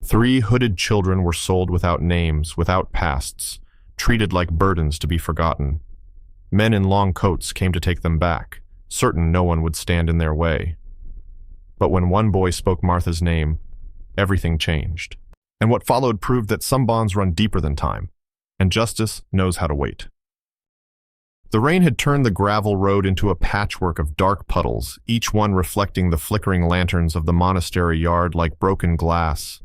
3 hooded children were sold without names, without pasts, treated like burdens to be forgotten. Men in long coats came to take them back, certain no one would stand in their way. But when one boy spoke Martha's name, everything changed. And what followed proved that some bonds run deeper than time, and justice knows how to wait. The rain had turned the gravel road into a patchwork of dark puddles, each one reflecting the flickering lanterns of the monastery yard like broken glass.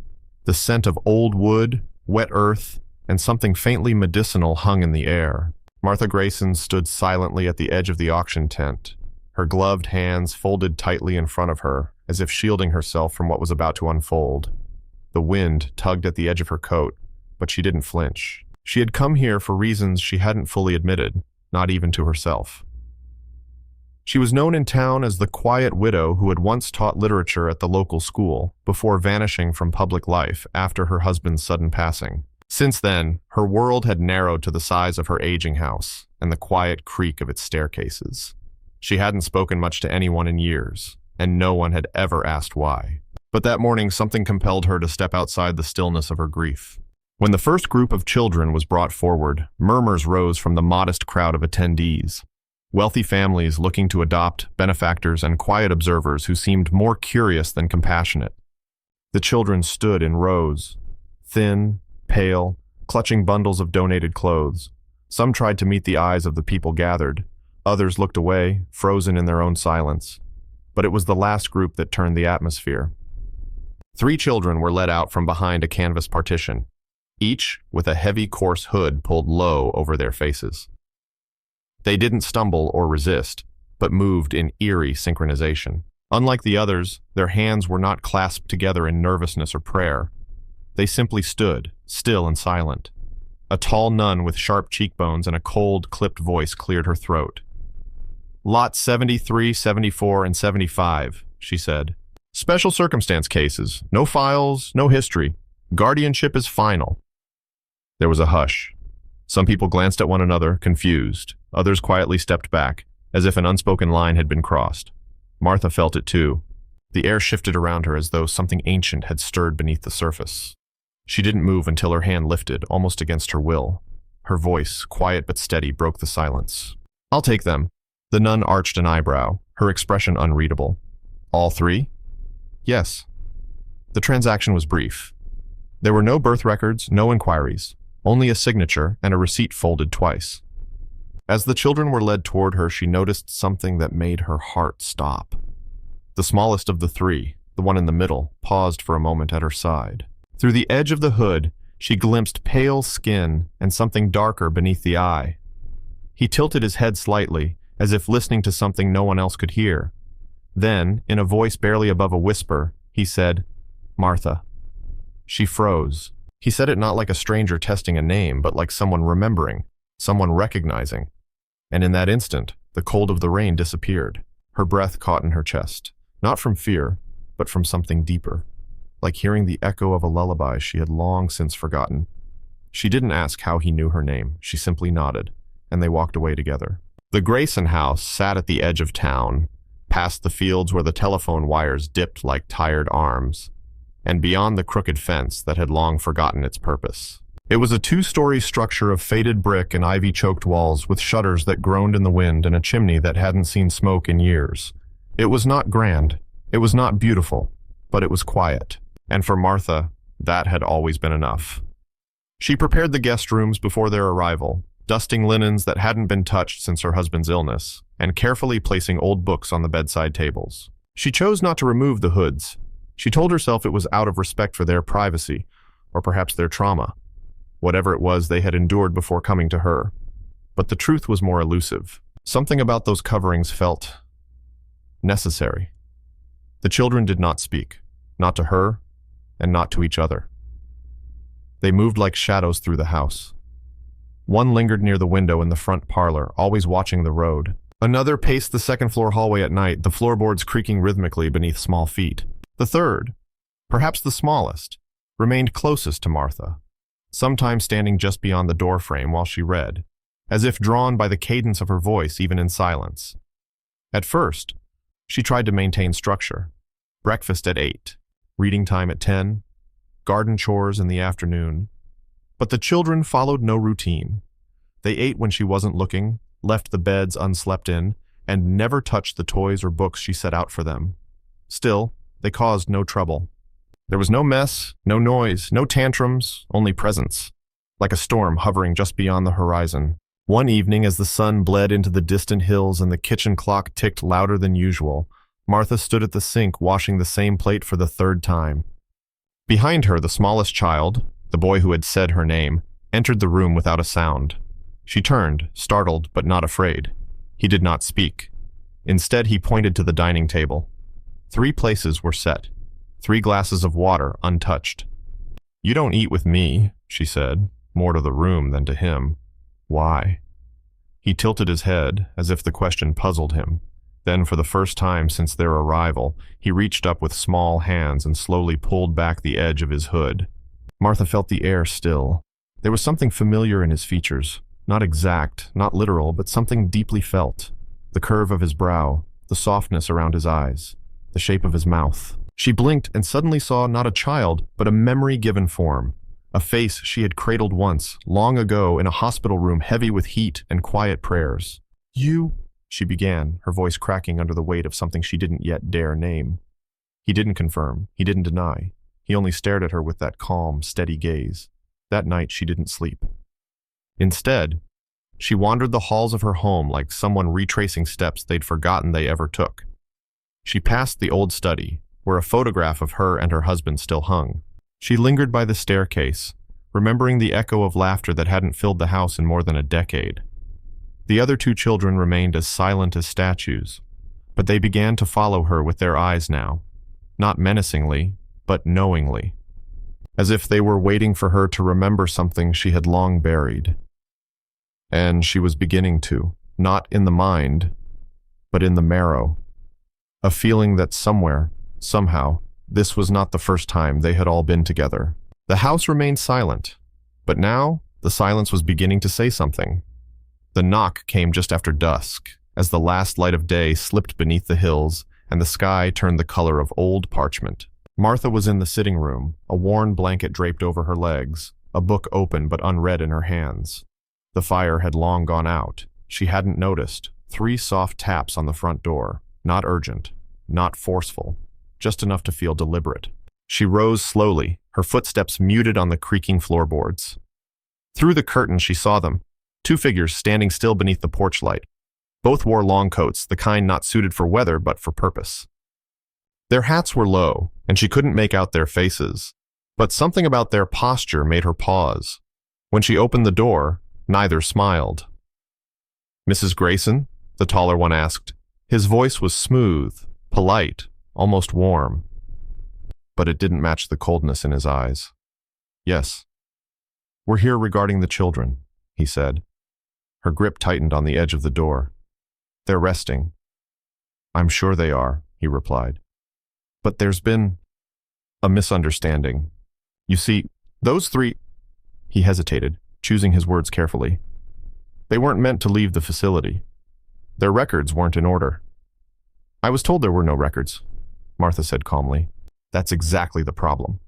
The scent of old wood, wet earth, and something faintly medicinal hung in the air. Martha Grayson stood silently at the edge of the auction tent, her gloved hands folded tightly in front of her, as if shielding herself from what was about to unfold. The wind tugged at the edge of her coat, but she didn't flinch. She had come here for reasons she hadn't fully admitted, not even to herself. She was known in town as the quiet widow who had once taught literature at the local school, before vanishing from public life after her husband's sudden passing. Since then, her world had narrowed to the size of her aging house and the quiet creak of its staircases. She hadn't spoken much to anyone in years, and no one had ever asked why. But that morning, something compelled her to step outside the stillness of her grief. When the first group of children was brought forward, murmurs rose from the modest crowd of attendees. Wealthy families looking to adopt, benefactors, and quiet observers who seemed more curious than compassionate. The children stood in rows, thin, pale, clutching bundles of donated clothes. Some tried to meet the eyes of the people gathered. Others looked away, frozen in their own silence. But it was the last group that turned the atmosphere. 3 children were led out from behind a canvas partition, each with a heavy, coarse hood pulled low over their faces. They didn't stumble or resist, but moved in eerie synchronization. Unlike the others, their hands were not clasped together in nervousness or prayer. They simply stood, still and silent. A tall nun with sharp cheekbones and a cold, clipped voice cleared her throat. "Lot 73, 74, and 75, she said. "Special circumstance cases. No files, no history. Guardianship is final." There was a hush. Some people glanced at one another, confused. Others quietly stepped back, as if an unspoken line had been crossed. Martha felt it too. The air shifted around her as though something ancient had stirred beneath the surface. She didn't move until her hand lifted, almost against her will. Her voice, quiet but steady, broke the silence. "I'll take them." The nun arched an eyebrow, her expression unreadable. "All 3? "Yes." The transaction was brief. There were no birth records, no inquiries, only a signature and a receipt folded twice. As the children were led toward her, she noticed something that made her heart stop. The smallest of the 3, the one in the middle, paused for a moment at her side. Through the edge of the hood, she glimpsed pale skin and something darker beneath the eye. He tilted his head slightly, as if listening to something no one else could hear. Then, in a voice barely above a whisper, he said, "Martha." She froze. He said it not like a stranger testing a name, but like someone remembering, someone recognizing. And in that instant, the cold of the rain disappeared. Her breath caught in her chest, not from fear, but from something deeper, like hearing the echo of a lullaby she had long since forgotten. She didn't ask how he knew her name. She simply nodded, and they walked away together. The Grayson house sat at the edge of town, past the fields where the telephone wires dipped like tired arms, and beyond the crooked fence that had long forgotten its purpose. It was a 2-story structure of faded brick and ivy-choked walls with shutters that groaned in the wind and a chimney that hadn't seen smoke in years. It was not grand, it was not beautiful, but it was quiet. And for Martha, that had always been enough. She prepared the guest rooms before their arrival, dusting linens that hadn't been touched since her husband's illness, and carefully placing old books on the bedside tables. She chose not to remove the hoods. She told herself it was out of respect for their privacy, or perhaps their trauma. Whatever it was they had endured before coming to her. But the truth was more elusive. Something about those coverings felt necessary. The children did not speak, not to her, and not to each other. They moved like shadows through the house. One lingered near the window in the front parlor, always watching the road. Another paced the second-floor hallway at night, the floorboards creaking rhythmically beneath small feet. The third, perhaps the smallest, remained closest to Martha, sometimes standing just beyond the doorframe while she read, as if drawn by the cadence of her voice even in silence. At first, she tried to maintain structure. Breakfast at 8, reading time at 10, garden chores in the afternoon. But the children followed no routine. They ate when she wasn't looking, left the beds unslept in, and never touched the toys or books she set out for them. Still, they caused no trouble. There was no mess, no noise, no tantrums, only presence, like a storm hovering just beyond the horizon. One evening, as the sun bled into the distant hills and the kitchen clock ticked louder than usual, Martha stood at the sink washing the same plate for the third time. Behind her, the smallest child, the boy who had said her name, entered the room without a sound. She turned, startled but not afraid. He did not speak. Instead, he pointed to the dining table. 3 places were set, 3 glasses of water untouched. "You don't eat with me," she said, more to the room than to him. "Why?" He tilted his head, as if the question puzzled him. Then, for the first time since their arrival, he reached up with small hands and slowly pulled back the edge of his hood. Martha felt the air still. There was something familiar in his features. Not exact, not literal, but something deeply felt. The curve of his brow, the softness around his eyes, the shape of his mouth. She blinked and suddenly saw not a child, but a memory-given form. A face she had cradled once, long ago, in a hospital room heavy with heat and quiet prayers. "You," she began, her voice cracking under the weight of something she didn't yet dare name. He didn't confirm. He didn't deny. He only stared at her with that calm, steady gaze. That night she didn't sleep. Instead, she wandered the halls of her home like someone retracing steps they'd forgotten they ever took. She passed the old study, where a photograph of her and her husband still hung. She lingered by the staircase, remembering the echo of laughter that hadn't filled the house in more than a decade. The other 2 children remained as silent as statues, but they began to follow her with their eyes now, not menacingly, but knowingly, as if they were waiting for her to remember something she had long buried. And she was beginning to, not in the mind, but in the marrow. A feeling that somewhere, somehow, this was not the first time they had all been together. The house remained silent, but now the silence was beginning to say something. The knock came just after dusk, as the last light of day slipped beneath the hills and the sky turned the color of old parchment. Martha was in the sitting room, a worn blanket draped over her legs, a book open but unread in her hands. The fire had long gone out. She hadn't noticed. 3 soft taps on the front door, not urgent, not forceful, just enough to feel deliberate. She rose slowly, her footsteps muted on the creaking floorboards. Through the curtain she saw them, 2 figures standing still beneath the porch light. Both wore long coats, the kind not suited for weather but for purpose. Their hats were low, and she couldn't make out their faces, but something about their posture made her pause. When she opened the door, neither smiled. "Mrs. Grayson?" the taller one asked. His voice was smooth, polite, almost warm, but it didn't match the coldness in his eyes. "Yes. We're here regarding the children," he said. Her grip tightened on the edge of the door. "They're resting." "I'm sure they are," he replied. "But there's been a misunderstanding. You see, those 3—" He hesitated, choosing his words carefully. "They weren't meant to leave the facility. Their records weren't in order." "I was told there were no records," Martha said calmly. "That's exactly the problem."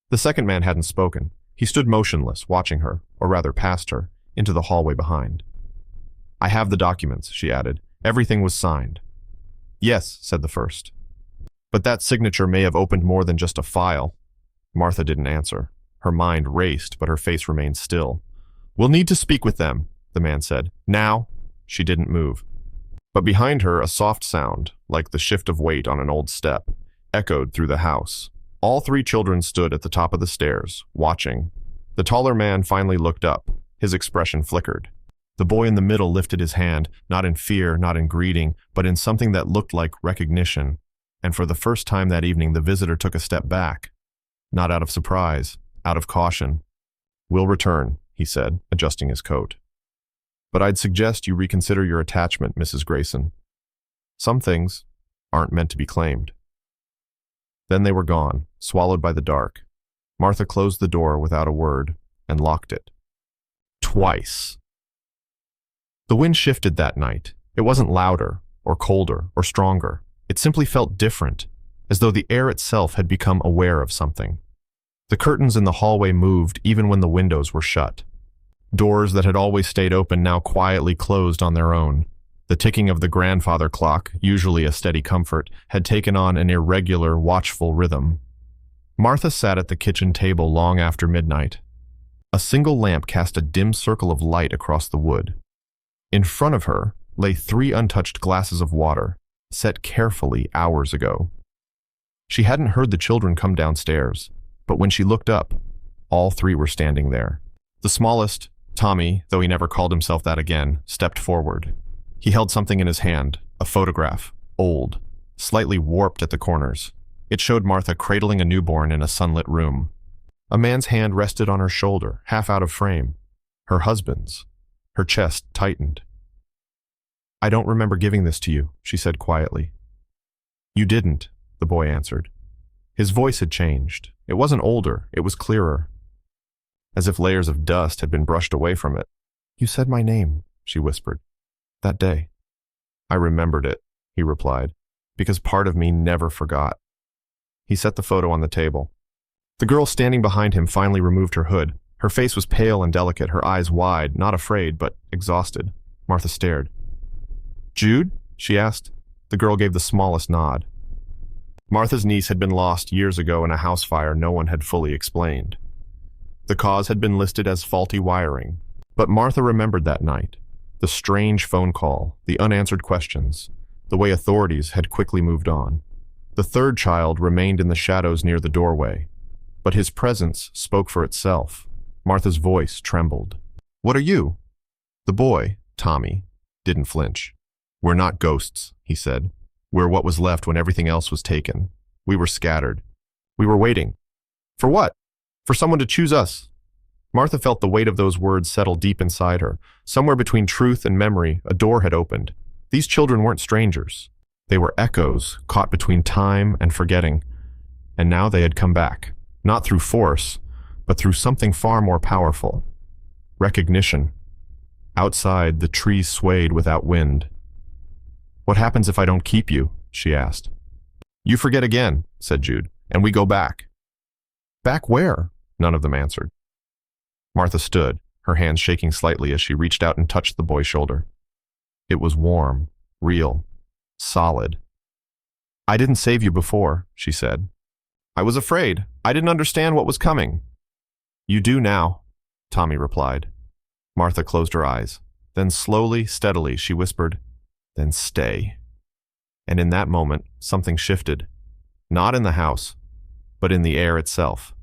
The second man hadn't spoken. He stood motionless, watching her, or rather past her, into the hallway behind. "I have the documents," she added. "Everything was signed." "Yes," said the first. "But that signature may have opened more than just a file." Martha didn't answer. Her mind raced, but her face remained still. "We'll need to speak with them," the man said. "Now." She didn't move. But behind her, a soft sound, like the shift of weight on an old step, echoed through the house. All 3 children stood at the top of the stairs, watching. The taller man finally looked up. His expression flickered. The boy in the middle lifted his hand, not in fear, not in greeting, but in something that looked like recognition. And for the first time that evening, the visitor took a step back. Not out of surprise, out of caution. "We'll return," he said, adjusting his coat. "But I'd suggest you reconsider your attachment, Mrs. Grayson. Some things aren't meant to be claimed." Then they were gone, swallowed by the dark. Martha closed the door without a word and locked it. Twice. The wind shifted that night. It wasn't louder, or colder, or stronger. It simply felt different, as though the air itself had become aware of something. The curtains in the hallway moved even when the windows were shut. Doors that had always stayed open now quietly closed on their own. The ticking of the grandfather clock, usually a steady comfort, had taken on an irregular, watchful rhythm. Martha sat at the kitchen table long after midnight. A single lamp cast a dim circle of light across the wood. In front of her lay 3 untouched glasses of water, set carefully hours ago. She hadn't heard the children come downstairs, but when she looked up, all 3 were standing there. The smallest, Tommy, though he never called himself that again, stepped forward. He held something in his hand, a photograph, old, slightly warped at the corners. It showed Martha cradling a newborn in a sunlit room. A man's hand rested on her shoulder, half out of frame. Her husband's. Her chest tightened. "I don't remember giving this to you," she said quietly. "You didn't," the boy answered. His voice had changed. It wasn't older, it was clearer, as if layers of dust had been brushed away from it. "You said my name," she whispered. "That day." "I remembered it," he replied, "because part of me never forgot." He set the photo on the table. The girl standing behind him finally removed her hood. Her face was pale and delicate, her eyes wide, not afraid, but exhausted. Martha stared. "Jude?" she asked. The girl gave the smallest nod. Martha's niece had been lost years ago in a house fire no one had fully explained. The cause had been listed as faulty wiring, but Martha remembered that night. The strange phone call, the unanswered questions, the way authorities had quickly moved on. The 3rd child remained in the shadows near the doorway, but his presence spoke for itself. Martha's voice trembled. "What are you?" The boy, Tommy, didn't flinch. "We're not ghosts," he said. "We're what was left when everything else was taken. We were scattered. We were waiting. For what? For someone to choose us." Martha felt the weight of those words settle deep inside her. Somewhere between truth and memory, a door had opened. These children weren't strangers. They were echoes caught between time and forgetting. And now they had come back, not through force, but through something far more powerful. Recognition. Outside, the trees swayed without wind. "What happens if I don't keep you?" she asked. "You forget again," said Jude, "and we go back." "Back where?" None of them answered. Martha stood, her hands shaking slightly as she reached out and touched the boy's shoulder. It was warm, real, solid. "I didn't save you before," she said. "I was afraid. I didn't understand what was coming." "You do now," Tommy replied. Martha closed her eyes. Then slowly, steadily, she whispered, "Then stay." And in that moment, something shifted. Not in the house, but in the air itself.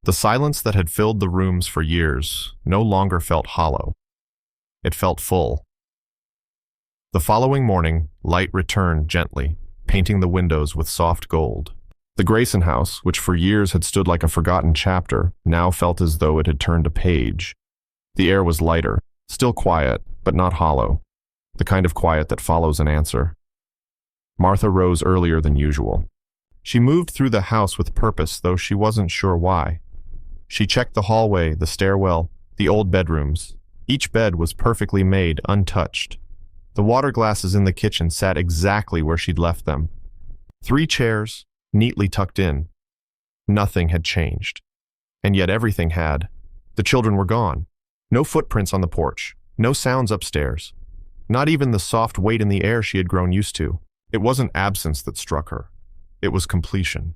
The silence that had filled the rooms for years no longer felt hollow. It felt full. The following morning, light returned gently, painting the windows with soft gold. The Grayson house, which for years had stood like a forgotten chapter, now felt as though it had turned a page. The air was lighter, still quiet, but not hollow, the kind of quiet that follows an answer. Martha rose earlier than usual. She moved through the house with purpose, though she wasn't sure why. She checked the hallway, the stairwell, the old bedrooms. Each bed was perfectly made, untouched. The water glasses in the kitchen sat exactly where she'd left them. 3 chairs, neatly tucked in. Nothing had changed. And yet everything had. The children were gone. No footprints on the porch. No sounds upstairs. Not even the soft weight in the air she had grown used to. It wasn't absence that struck her. It was completion.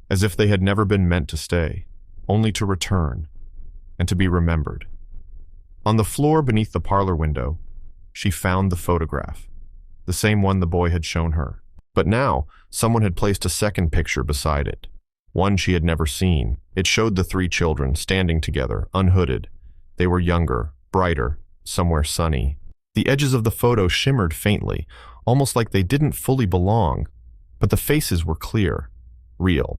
As if they had never been meant to stay, only to return, and to be remembered. On the floor beneath the parlor window, she found the photograph, the same one the boy had shown her. But now, someone had placed a second picture beside it, one she had never seen. It showed the 3 children standing together, unhooded. They were younger, brighter, somewhere sunny. The edges of the photo shimmered faintly, almost like they didn't fully belong, but the faces were clear, real.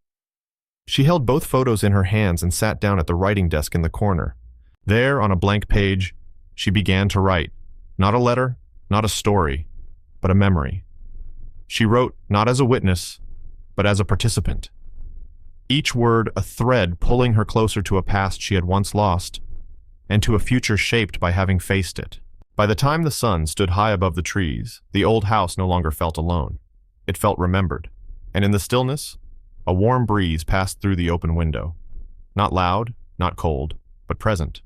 She held both photos in her hands and sat down at the writing desk in the corner. There, on a blank page, she began to write. Not a letter, not a story, but a memory. She wrote not as a witness, but as a participant. Each word a thread pulling her closer to a past she had once lost, and to a future shaped by having faced it. By the time the sun stood high above the trees, the old house no longer felt alone. It felt remembered, and in the stillness, a warm breeze passed through the open window. Not loud, not cold, but present.